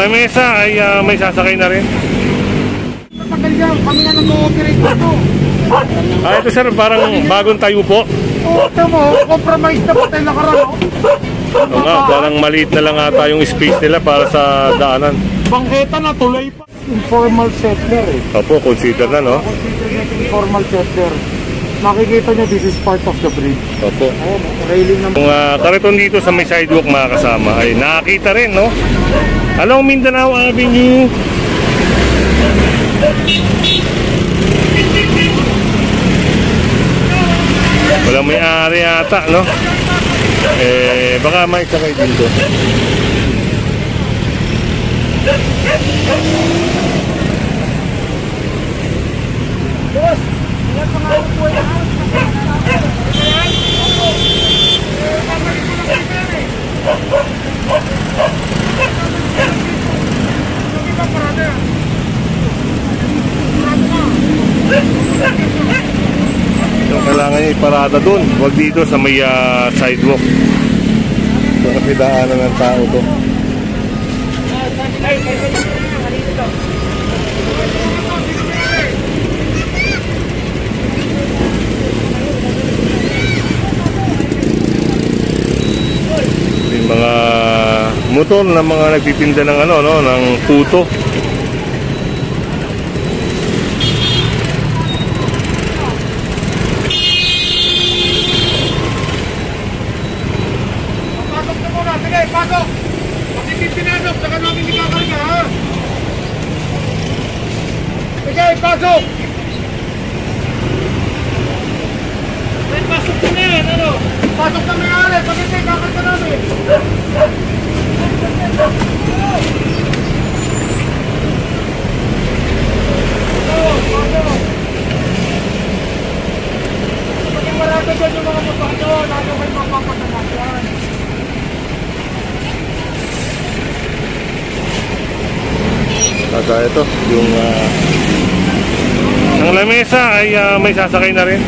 lamesa ay may sasakay na rin. Matagal yan, kami na nag-ooperate dito. Ito sir, parang bagong tayo po. Oo, tamo, compromise na pa tayo nakaraan. Oo nga, parang maliit na lang ata yung space nila para sa daanan. Bangketa na, tulay pa. Informal settler eh. Opo, consider na, no? Consider natin informal settler. Makikita nyo, this is part of the bridge. Opo. Ayan, railing naman. Yung kariton dito sa may sidewalk mga kasama ay nakakita rin, no? Along Mindanao Avenue. Walang may-ari ata, no? Baka may sakay dito. Boss, ilan pa nga po yan? So, kailangan niya iparada doon. Huwag dito sa may sidewalk. So, kasi daanan ng tao to. Yung mga motor na mga nagtitinda ng ng puto. Pasok! Pakipin pinasok, saka namin ikakarga, ha? Sige, pasok! May pasok na yan, ano? Pasok na may ali, pakipin, ikakarga namin! Paging marami dyan yung mga mapakito, lalo kayo mapapaganasyan. Kaya ito, yung ang lamesa ay may sasakay na rin.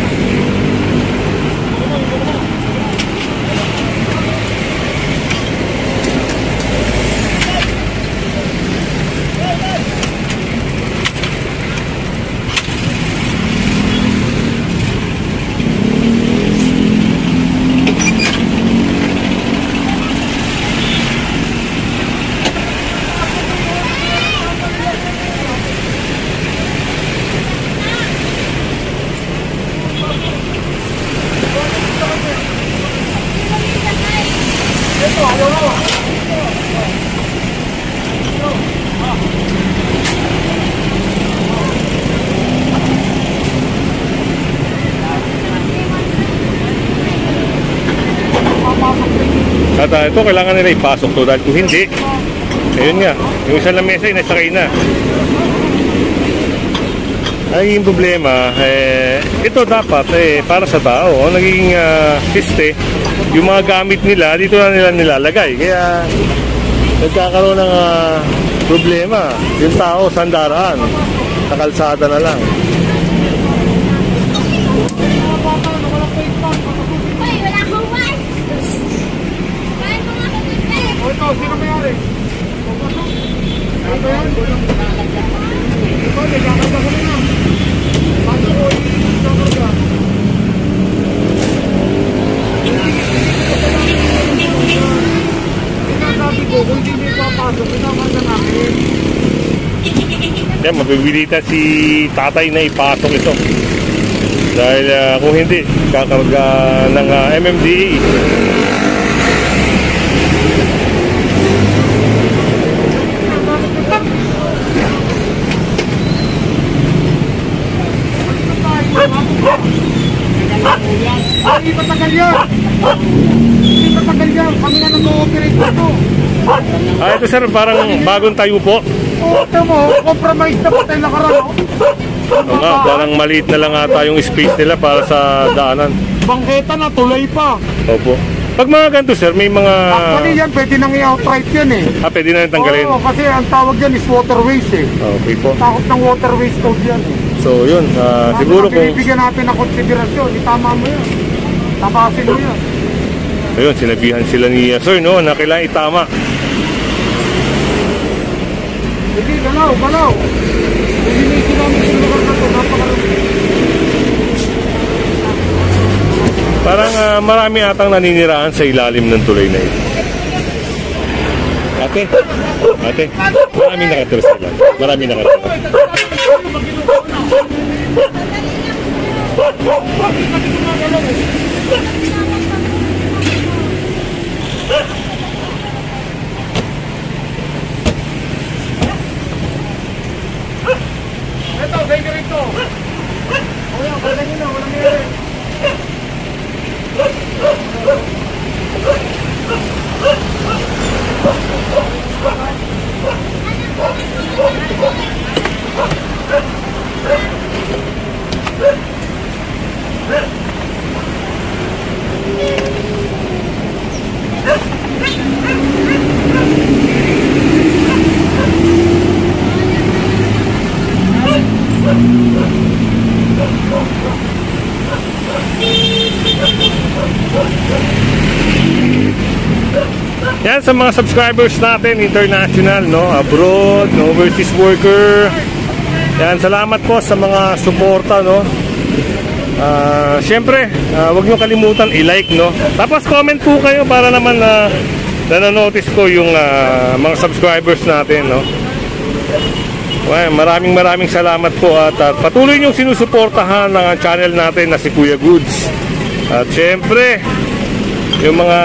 At ito kailangan nila ipasok to dahil kung hindi, ayun nga, yung isang lamesa ay nasakay na. Ay yung problema, ito dapat para sa tao, nagiging piste, yung mga gamit nila dito na nila nilalagay. Kaya nagkakaroon ng problema, yung tao sandaraan, sa kalsada na lang. Ito, sino mayari? Ito yan? Ito, nagkakarga ko na. Bago ko yung nagkakarga. Sinasabi ko, kung hindi may papasok, pinakarga namin. Yan, mabibilita si tatay na ipasok ito. Dahil kung hindi, kakarga ng MMDA. Hindi matagal yan. Hindi matagal yan. Kami na nag-ooperate dito. Ito sir, parang bagong tayo po. Oo, tamo, compromise na pa tayo nakaraan. Oo nga, parang maliit na lang ata yung space nila para sa daanan. Bangketa na, tulay pa. Opo. Pag mga ganito sir, may mga... Actually yan, pwede nang i-outright yan eh. Pwede na tanggalin. Oo, kasi ang tawag yan is waterways eh. Okay po. Takot ng waterways code yan eh. So yun, siguro kung... Bibigyan natin ng konsiderasyon, itama mo yan. Tapasin mo yan. Ayun, sinabihan sila ni sir, no, na kailangan itama. Hindi, galaw. Lilinisin namin yung lugar na ito, napakarami. Parang marami atang naniniraan sa ilalim ng tulay na ito. Ate, marami nakatira sila. Marami nakatira. Ito, sige rito. O yan, kalagin na, walang meron. Yan sa mga subscribers natin, international, no, abroad, no, overseas worker. Yan, salamat po sa mga suporta, no. Siyempre, huwag nyo kalimutan i-like, no. Tapos comment po kayo para naman na-notice ko yung mga subscribers natin, no. Well, maraming salamat po at patuloy nyo sinusuportahan ng channel natin na si Kuya Goods. At siyempre, yung mga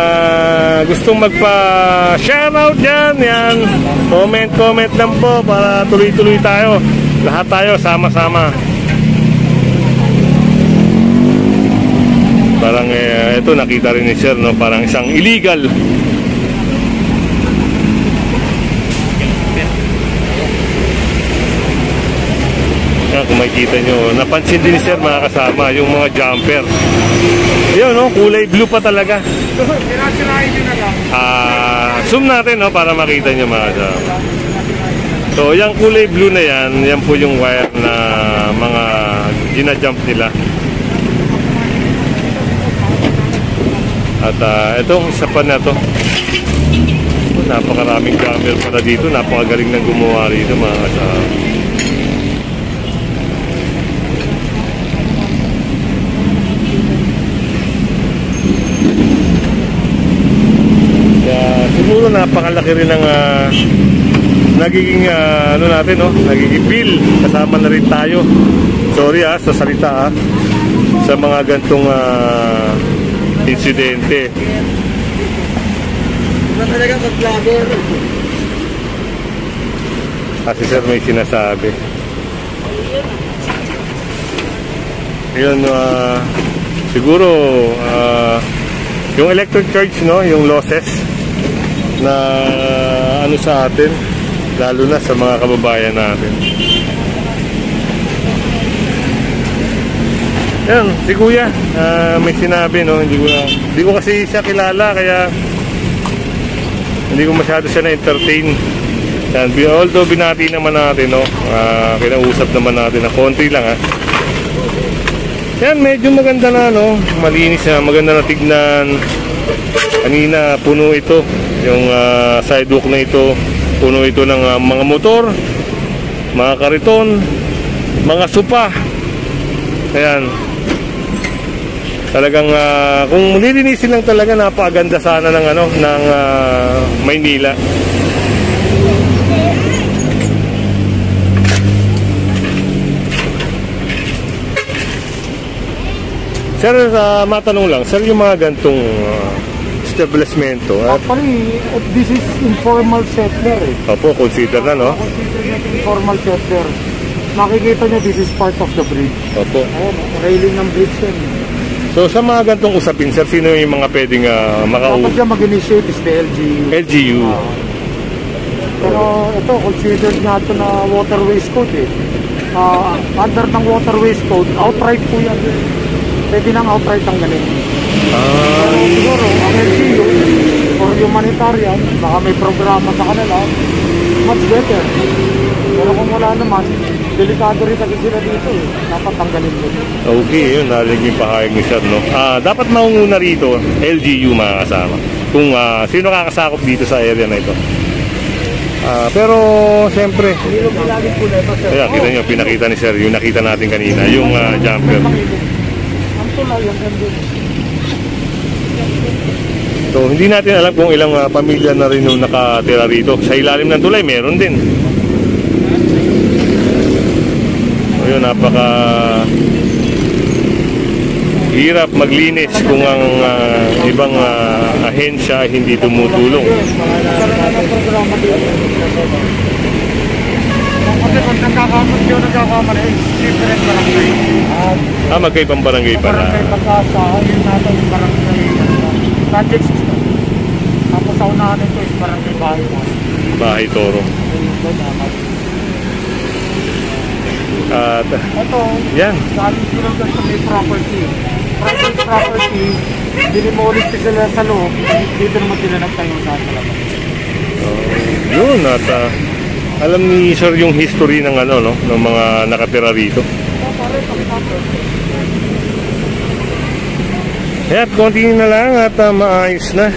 gustong magpa-shoutout dyan, yan, comment lang po para tuloy-tuloy tayo. Lahat tayo sama-sama. Parang ito nakita rin ni Sir, no? Parang isang illegal. Yan, kung makikita nyo, napansin din ni Sir mga kasama yung mga jumper. Yun, no? Kulay blue pa talaga. Sinasirahin nyo na lang. Zoom natin, no? Para makita nyo mga kasama. So, yung kulay blue na yan, yan po yung wire na mga ginajump nila. At itong isa pa na to, napakaraming jumper pala dito, napakagaling ng gumawa rito mga kasama. Siguro napakalaki rin ng nagiging ano natin, no, nagiging bill. Kasama na rin tayo, sorry sa salita sa mga gantong insidente. Wala talaga mag-vlogger. Kasi Sir may sinasabi. Yun, siguro yung electric charge, no, yung losses na ano sa atin, lalo na sa mga kababayan natin. Yan, si Kuya may sinabi, no, hindi ko kasi siya kilala, kaya hindi ko masyado siya na-entertain. Yan, although binati naman natin, no, kinausap naman natin na konti lang, Yan, medyo maganda na, no, malinis na, maganda na tignan. Kanina puno ito, yung sidewalk na ito, puno ito ng mga motor, mga kariton, mga supa. Ayan, talagang kung lilinisin lang talaga, napakaganda sana ng ng Maynila. Sir, matanong lang, sir, yung mga gantong establishmento. Actually, this is informal settler. Opo, consider na, no? Consider natin informal settler. Makikita nyo, this is part of the bridge. Opo. Ayan, railing ng bridge yan. So, sa mga gantong usapin, sir, sino yung mga pwedeng Dapat siya mag-initiate is the LGU. LGU. Pero ito, considered nga ito na waterways code eh. Under ng waterways code, outright po yan. Pwede nang outright ang ganito. Pero siguro, ang LGU or humanitarian, baka may programa sa kanila, much better. Pero kung wala naman, delikado rin kasi sila dito eh. Dapat tanggalin mo. Okay, yun, narinig yung pahayag ni Sir, no? Dapat maunguna rito, LGU mga kasama. Kung sino kakasakop dito sa area na ito. Pero siyempre, Hindi mo lagi po na ito, sir. kaya kita nyo, pinakita ni Sir, yung nakita natin kanina, yung jumper. Ang tulay yung gandun. So, hindi natin alam kung ilang pamilya na rin yung nakatira rito. Sa ilalim ng tulay, meron din. So, yun, napaka hirap maglinis kung ang ibang ahensya ay hindi tumutulong. Kasi kung nagkakamali, different barangay. Magkaibang barangay pala. Barangay Pagkasa, yun natin yung barangay project system. Tapos sa unahan ito is barangay Bahay na. Bahay Toro. At Ito, yan. sa ating sinundan sa may property. Private property, dinimolish sila sa loob, dito naman sila nagtayo sa labas. Yun, at alam ni Sir yung history ng no, ng mga nakatira rito. Kaya konti na lang at maayos na.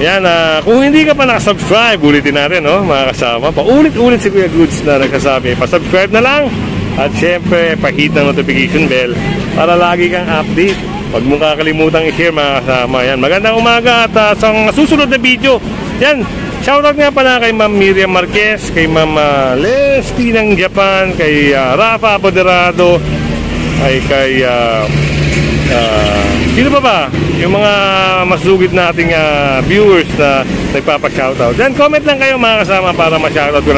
Ayan, kung hindi ka pa nakasubscribe, ulitin natin, no, mga kasama. Paulit-ulit si Kuya Goods na nagsasabi, pasubscribe na lang. At syempre, pahit ng notification bell para lagi kang update. Huwag mong kakalimutang i-share, mga kasama. Yan, magandang umaga at sa susunod na video. Yan, shoutout nga pala kay Ma'am Miriam Marquez, kay Ma'am Leslie ng Japan, kay Rafa Apoderado, ay kay sino ba? Yung mga masugid nating viewers na nagpapa-shoutout. Then comment lang kayo, mga kasama, para ma-shoutout ko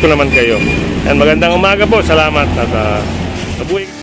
naman kayo. And magandang umaga po. Salamat at nabuhay.